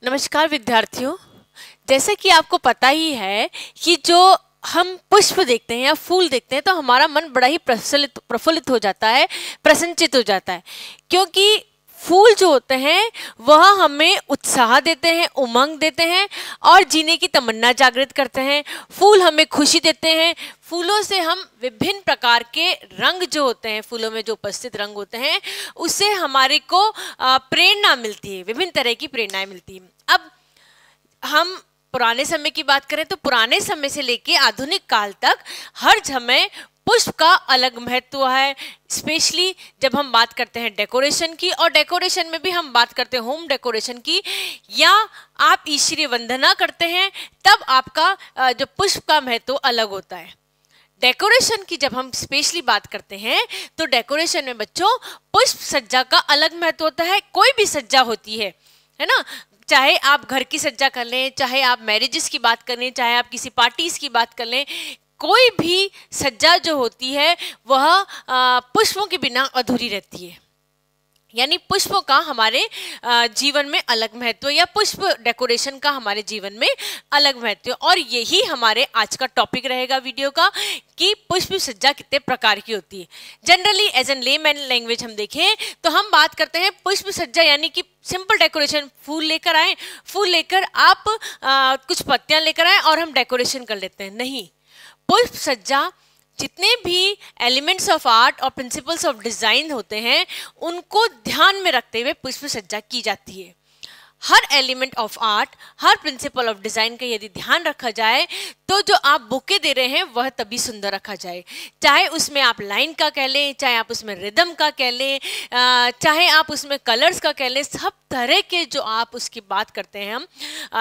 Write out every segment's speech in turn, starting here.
नमस्कार विद्यार्थियों। जैसे कि आपको पता ही है कि जो हम पुष्प देखते हैं या फूल देखते हैं तो हमारा मन बड़ा ही प्रफुल्लित हो जाता है, प्रसन्नचित हो जाता है, क्योंकि फूल जो होते हैं वह हमें उत्साह देते हैं, उमंग देते हैं और जीने की तमन्ना जागृत करते हैं। फूल हमें खुशी देते हैं। फूलों से हम विभिन्न प्रकार के रंग जो होते हैं, फूलों में जो उपस्थित रंग होते हैं, उससे हमारे को प्रेरणा मिलती है, विभिन्न तरह की प्रेरणाएं मिलती हैं। अब हम पुराने समय की बात करें तो पुराने समय से लेके आधुनिक काल तक हर समय पुष्प का अलग महत्व है। स्पेशली जब हम बात करते हैं डेकोरेशन की, और डेकोरेशन में भी हम बात करते हैं होम डेकोरेशन की, या आप ईश्वरीय वंदना करते हैं, तब आपका जो पुष्प का महत्व अलग होता है। डेकोरेशन की जब हम स्पेशली बात करते हैं तो डेकोरेशन में बच्चों पुष्प सज्जा का अलग महत्व होता है। कोई भी सज्जा होती है ना, चाहे आप घर की सज्जा कर लें, चाहे आप मैरिजेस की बात कर लें, चाहे आप किसी पार्टीज की बात कर लें, कोई भी सज्जा जो होती है वह पुष्पों के बिना अधूरी रहती है। यानी पुष्पों का हमारे जीवन में अलग महत्व, या पुष्प डेकोरेशन का हमारे जीवन में अलग महत्व। और यही हमारे आज का टॉपिक रहेगा वीडियो का कि पुष्प सज्जा कितने प्रकार की होती है। Generally as an layman language हम देखें तो हम बात करते हैं पुष्प सज्जा यानी कि सिंपल डेकोरेशन। फूल लेकर आए, फूल लेकर आप कुछ पत्तियां लेकर आए और हम डेकोरेशन कर लेते हैं, नहीं। पुष्प सज्जा जितने भी एलिमेंट्स ऑफ आर्ट और प्रिंसिपल्स ऑफ डिजाइन होते हैं उनको ध्यान में रखते हुए पुष्प सज्जा की जाती है। हर एलिमेंट ऑफ आर्ट, हर प्रिंसिपल ऑफ डिजाइन का यदि ध्यान रखा जाए तो जो आप बुके दे रहे हैं वह तभी सुंदर रखा जाए। चाहे उसमें आप लाइन का कह लें, चाहे आप उसमें रिदम का कह लें, चाहे आप उसमें कलर्स का कह लें, सब तरह के जो आप उसकी बात करते हैं हम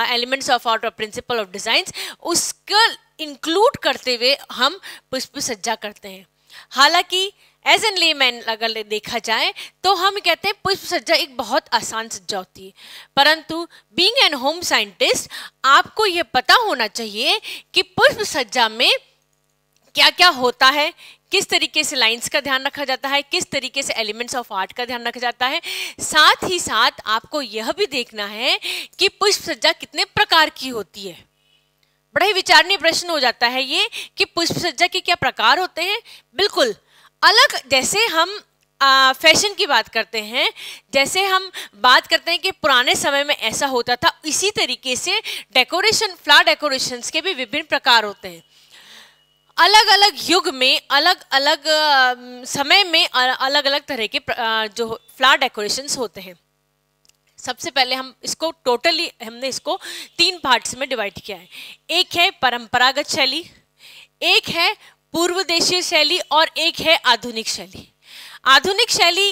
एलिमेंट्स ऑफ आर्ट और प्रिंसिपल ऑफ डिजाइन, उसका इंक्लूड करते हुए हम पुष्प सज्जा करते हैं। हालांकि एज एन लेमैन अगर देखा जाए तो हम कहते हैं पुष्प सज्जा एक बहुत आसान सज्जा होती है, परंतु बीइंग एन होम साइंटिस्ट आपको यह पता होना चाहिए कि पुष्प सज्जा में क्या क्या होता है, किस तरीके से लाइंस का ध्यान रखा जाता है, किस तरीके से एलिमेंट्स ऑफ आर्ट का ध्यान रखा जाता है। साथ ही साथ आपको यह भी देखना है कि पुष्प सज्जा कितने प्रकार की होती है। बड़ा ही विचारणीय प्रश्न हो जाता है ये कि पुष्प सज्जा के क्या प्रकार होते हैं। बिल्कुल अलग, जैसे हम फैशन की बात करते हैं, जैसे हम बात करते हैं कि पुराने समय में ऐसा होता था, इसी तरीके से डेकोरेशन, फ्लावर डेकोरेशंस के भी विभिन्न प्रकार होते हैं। अलग अलग युग में, अलग अलग समय में अलग अलग तरह के जो फ्लावर डेकोरेशंस होते हैं। सबसे पहले हम इसको हमने इसको 3 पार्ट्स में डिवाइड किया है। एक है परंपरागत शैली, एक है पूर्व देशीय शैली और एक है आधुनिक शैली। आधुनिक शैली,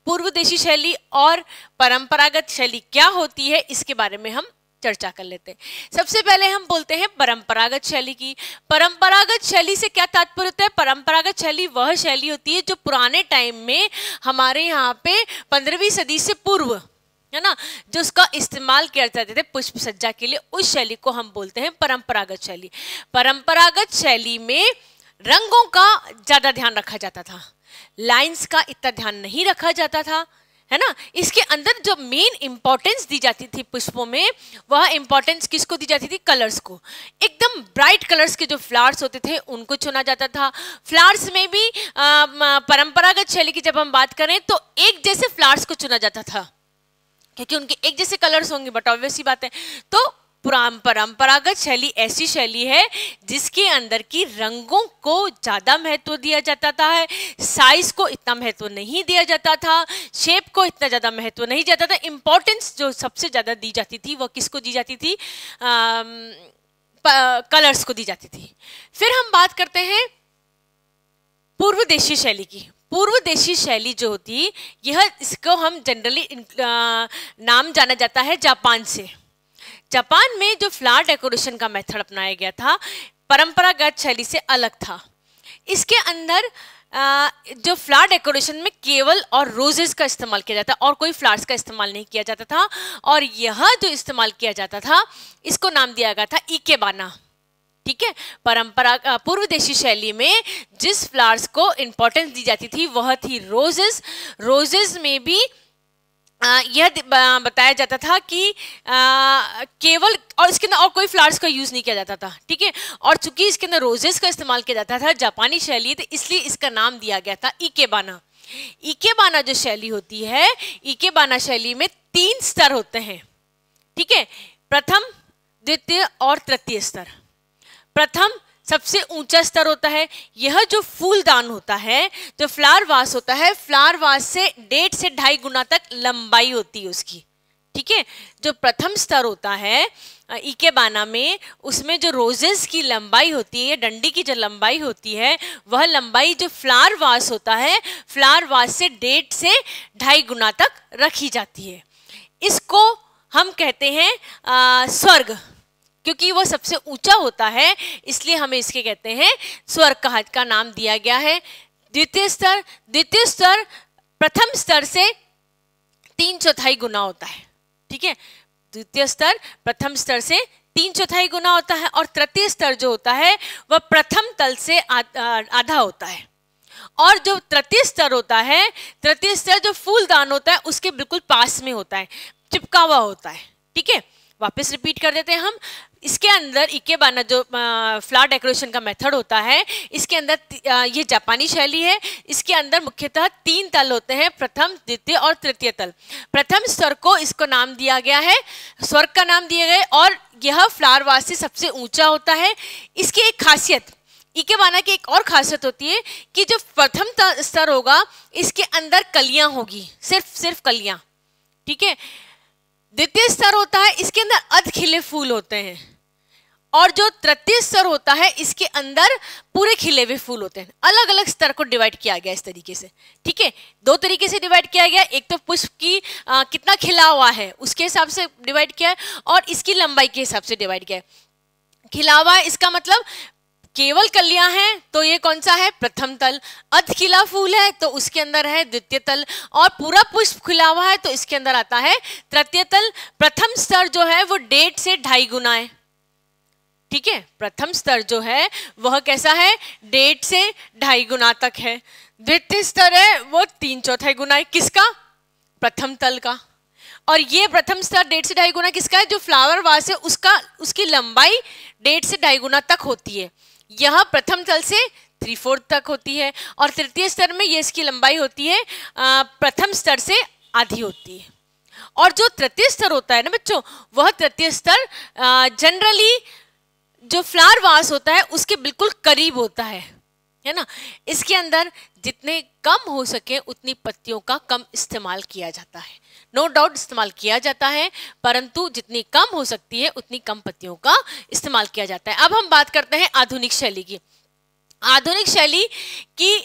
पूर्व देशीय शैली और परंपरागत शैली क्या होती है इसके बारे में हम चर्चा कर लेते हैं। सबसे पहले हम बोलते हैं परंपरागत शैली की। परंपरागत शैली से क्या तात्पर्य होता है? परंपरागत शैली वह शैली होती है जो पुराने टाइम में हमारे यहाँ पे 15वीं सदी से पूर्व, है ना, जो उसका इस्तेमाल किया जाते थे पुष्प सज्जा के लिए, उस शैली को हम बोलते हैं परंपरागत शैली। परंपरागत शैली में रंगों का ज्यादा ध्यान रखा जाता था, लाइंस का इतना ध्यान नहीं रखा जाता था, है ना। इसके अंदर जो मेन इंपॉर्टेंस दी जाती थी पुष्पों में, वह इंपॉर्टेंस किसको दी जाती थी? कलर्स को। एकदम ब्राइट कलर्स के जो फ्लावर्स होते थे उनको चुना जाता था। फ्लावर्स में भी परंपरागत शैली की जब हम बात करें तो एक जैसे फ्लावर्स को चुना जाता था, क्योंकि उनके एक जैसे कलर्स होंगे, बट ऑब्वियस सी बात है। तो परंपरागत शैली ऐसी शैली है जिसके अंदर की रंगों को ज्यादा महत्व दिया जाता था, साइज को इतना महत्व नहीं दिया जाता था, शेप को इतना ज्यादा महत्व नहीं जाता था। इंपॉर्टेंस जो सबसे ज्यादा दी जाती थी वो किसको दी जाती थी? कलर्स को दी जाती थी। फिर हम बात करते हैं पूर्व देशीय शैली की। पूर्व देशीय शैली जो होती, यह इसको हम जनरली नाम जाना जाता है जापान से। जापान में जो फ्लावर डेकोरेशन का मेथड अपनाया गया था परंपरागत शैली से अलग था। इसके अंदर जो फ्लावर डेकोरेशन में केवल और रोजेस का इस्तेमाल किया जाता, और कोई फ्लावर्स का इस्तेमाल नहीं किया जाता था। और यह जो इस्तेमाल किया जाता था इसको नाम दिया गया था इकेबाना। ठीक है, पूर्व देशी शैली में जिस फ्लावर्स को इंपॉर्टेंस दी जाती थी वह थी रोजेस। रोजेस में भी यह बताया जाता था कि केवल, और इसके अंदर और कोई फ्लावर्स का यूज नहीं किया जाता था, ठीक है। और चूंकि इसके अंदर रोजेस का इस्तेमाल किया जाता था, जापानी शैली, तो इसलिए इसका नाम दिया गया था इकेबाना। इकेबाना जो शैली होती है, इकेबाना शैली में 3 स्तर होते हैं, ठीक है। प्रथम, द्वितीय और तृतीय स्तर। प्रथम सबसे ऊंचा स्तर होता है। यह जो फूलदान होता है, जो फ्लावर वास होता है, फ्लावर वास से 1.5 से 2.5 गुना तक लंबाई होती है उसकी, ठीक है। जो प्रथम स्तर होता है इकेबाना में, उसमें जो रोजेस की लंबाई होती है, डंडी की जो लंबाई होती है, वह लंबाई जो फ्लावर वास होता है, फ्लावर वास से 1.5 से 2.5 गुना तक रखी जाती है। इसको हम कहते हैं स्वर्ग, क्योंकि वो सबसे ऊंचा होता है, इसलिए हमें इसके कहते हैं स्वर्ग का नाम दिया गया है। द्वितीय स्तर प्रथम स्तर से 3/4 गुना होता है, ठीक है। द्वितीय स्तर प्रथम स्तर से 3/4 गुना होता है, और तृतीय स्तर जो होता है वह प्रथम तल से आधा होता है। और जो तृतीय स्तर होता है, तृतीय स्तर जो फूलदान होता है उसके बिल्कुल पास में होता है, चिपका हुआ होता है, ठीक है। वापस रिपीट कर देते हैं हम। इसके अंदर इकेबाना जो फ्लावर डेकोरेशन का मेथड होता है, इसके अंदर ये जापानी शैली है। इसके अंदर मुख्यतः 3 तल होते हैं, प्रथम, द्वितीय और तृतीय तल। प्रथम स्तर को इसको नाम दिया गया है, स्वर्ग का नाम दिया गया है, और यह फ्लावर वास से सबसे ऊंचा होता है। इसकी एक खासियत, इकेबाना की एक और खासियत होती है कि जो प्रथम स्तर होगा, इसके अंदर कलियां होगी, सिर्फ कलियां, ठीक है। द्वितीय स्तर होता है, इसके अंदर अर्ध खिले फूल होते हैं, और जो तृतीय स्तर होता है, इसके अंदर पूरे खिले हुए फूल होते हैं। अलग अलग स्तर को डिवाइड किया गया इस तरीके से, ठीक है। 2 तरीके से डिवाइड किया गया, एक तो पुष्प की कितना खिला हुआ है उसके हिसाब से डिवाइड किया है, और इसकी लंबाई के हिसाब से डिवाइड किया है। खिला हुआ है इसका मतलब केवल कलियां हैं, तो ये कौन सा है, प्रथम तल। अर्ध खिला फूल है तो उसके अंदर है द्वितीय तल, और पूरा पुष्प खिला हुआ है तो इसके अंदर आता है तृतीय तल। प्रथम स्तर जो है वो 1.5 से 2.5 गुना है, ठीक है। प्रथम स्तर जो है वह कैसा है, 1.5 से 2.5 गुना तक है। द्वितीय स्तर है वो 3/4 गुना है, किसका, प्रथम तल का। और ये प्रथम स्तर 1.5 से 2.5 गुना किसका है, जो फ्लावर वास है उसकी लंबाई 1.5 से 2.5 गुना तक होती है। यह प्रथम तल से 3/4 तक होती है, और तृतीय स्तर में ये इसकी लंबाई होती है प्रथम स्तर से आधी होती है। और जो तृतीय स्तर होता है ना बच्चों, वह तृतीय स्तर जनरली जो फ्लावर वास होता है उसके बिल्कुल करीब होता है ना। इसके अंदर जितने कम हो सके उतनी पत्तियों का कम इस्तेमाल किया जाता है, नो डाउट इस्तेमाल किया जाता है, परंतु जितनी कम हो सकती है उतनी कम पत्तियों का इस्तेमाल किया जाता है। अब हम बात करते हैं आधुनिक शैली की। आधुनिक शैली की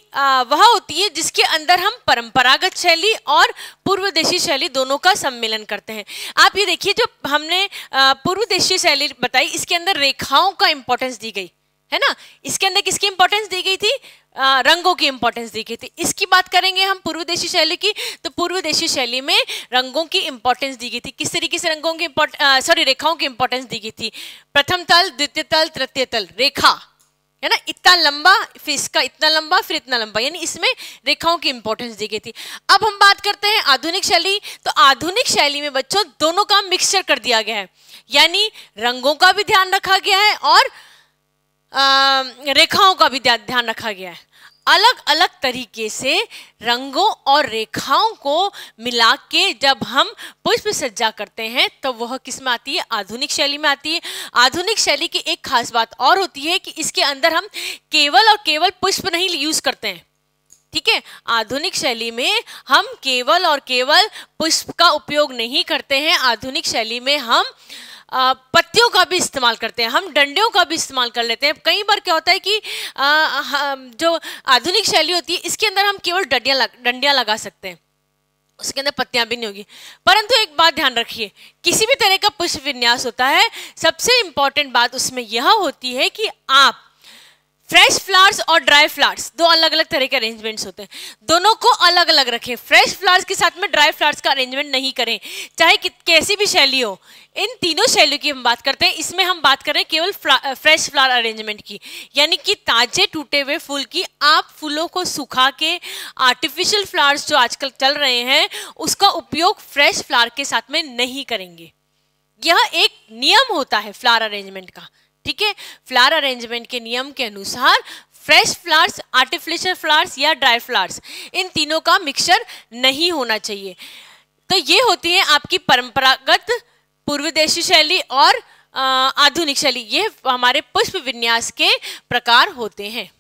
वह होती है जिसके अंदर हम परंपरागत शैली और पूर्व देशी शैली दोनों का सम्मेलन करते हैं। आप ये देखिए, जो हमने पूर्व देशी शैली बताई, इसके अंदर रेखाओं का इंपॉर्टेंस दी गई है ना। इसके अंदर किसकी इंपॉर्टेंस दी गई थी, रंगों की इंपॉर्टेंस दी गई थी। इसकी बात करेंगे हम पूर्व देशी शैली की, तो पूर्व देशी शैली में रंगों की इंपॉर्टेंस दी गई थी। किस तरीके से रंगों की रेखाओं की इंपॉर्टेंस दी गई थी। प्रथम तल, द्वितीय तल, तृतीय तल, रेखा है ना, इतना लंबा, फिर इसका इतना लंबा, फिर इतना लंबा, यानी इसमें रेखाओं की इंपॉर्टेंस दी गई थी। अब हम बात करते हैं आधुनिक शैली। तो आधुनिक शैली में बच्चों दोनों का मिक्सचर कर दिया गया है, यानी रंगों का भी ध्यान रखा गया है और रेखाओं का भी ध्यान रखा गया है। अलग अलग तरीके से रंगों और रेखाओं को मिला के जब हम पुष्प सज्जा करते हैं तो वह किस में आती है, आधुनिक शैली में आती है। आधुनिक शैली की एक खास बात और होती है कि इसके अंदर हम केवल और केवल पुष्प नहीं यूज करते हैं, ठीक है। आधुनिक शैली में हम केवल और केवल पुष्प का उपयोग नहीं करते हैं। आधुनिक शैली में हम पत्तियों का भी इस्तेमाल करते हैं, हम डंडियों का भी इस्तेमाल कर लेते हैं। कई बार क्या होता है कि जो आधुनिक शैली होती है इसके अंदर हम केवल डंडियां लगा सकते हैं, उसके अंदर पत्तियां भी नहीं होगी। परंतु एक बात ध्यान रखिए, किसी भी तरह का पुष्प विन्यास होता है, सबसे इंपॉर्टेंट बात उसमें यह होती है कि आप फ्रेश फ्लावर्स और ड्राई फ्लावर्स दो अलग अलग तरह के अरेंजमेंट्स होते हैं, दोनों को अलग अलग रखें। फ्रेश फ्लावर्स के साथ में ड्राई फ्लावर्स का अरेंजमेंट नहीं करें, चाहे कैसी भी शैली हो। इन तीनों शैलियों की हम बात करते हैं, इसमें हम बात कर रहे हैं केवल फ्रेश फ्लावर अरेंजमेंट की, यानी कि ताजे टूटे हुए फूल की। आप फूलों को सुखा के आर्टिफिशियल फ्लावर्स जो आजकल चल रहे हैं उसका उपयोग फ्रेश फ्लावर के साथ में नहीं करेंगे। यह एक नियम होता है फ्लावर अरेंजमेंट का, ठीक है। फ्लावर अरेंजमेंट के नियम के अनुसार फ्रेश फ्लावर्स, आर्टिफिशियल फ्लावर्स या ड्राई फ्लावर्स, इन तीनों का मिक्सचर नहीं होना चाहिए। तो ये होती है आपकी परंपरागत पूर्वदेशी शैली और आधुनिक शैली, ये हमारे पुष्प विन्यास के प्रकार होते हैं।